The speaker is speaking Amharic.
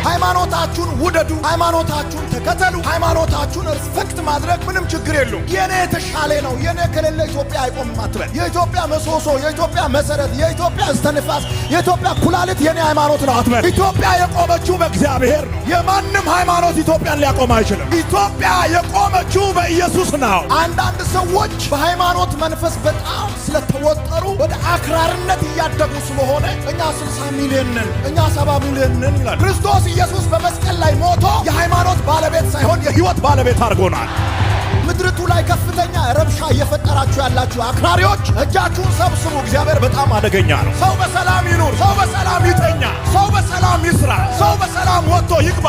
ሃይማኖታችሁን ውደዱ፣ ሃይማኖታችሁን ተከተሉ፣ ሃይማኖታችሁን ሪስፔክት ማድረግ ምንም ችግር የለውም። የኔ የተሻለ ነው፣ የኔ ከሌለ ኢትዮጵያ አይቆምም አትበል። የኢትዮጵያ ምሰሶ፣ የኢትዮጵያ መሰረት፣ የኢትዮጵያ እስትንፋስ፣ የኢትዮጵያ ኩላሊት የኔ ሃይማኖት ነው አትበል። ኢትዮጵያ የቆመችው በእግዚአብሔር ነው። የማንም ሃይማኖት ኢትዮጵያን ሊያቆም አይችልም። ኢትዮጵያ የቆመችው በኢየሱስ ነው። አንዳንድ ሰዎች በሃይማኖት መንፈስ በጣም ስለተወጠሩ ወደ አክራርነት እያደጉ ስለሆነ እኛ 60 ሚሊዮን ነን፣ እኛ 70 ሚሊዮን ነን ይላል። ክርስቶስ ኢየሱስ በመስቀል ላይ ሞቶ የሃይማኖት ባለቤት ሳይሆን የህይወት ባለቤት አድርጎናል። ምድርቱ ላይ ከፍተኛ ረብሻ እየፈጠራችሁ ያላችሁ አክራሪዎች እጃችሁን ሰብስቡ። እግዚአብሔር በጣም አደገኛ ነው። ሰው በሰላም ይኑር፣ ሰው በሰላም ይተኛ፣ ሰው በሰላም ይስራ፣ ሰው በሰላም ወጥቶ ይግባ።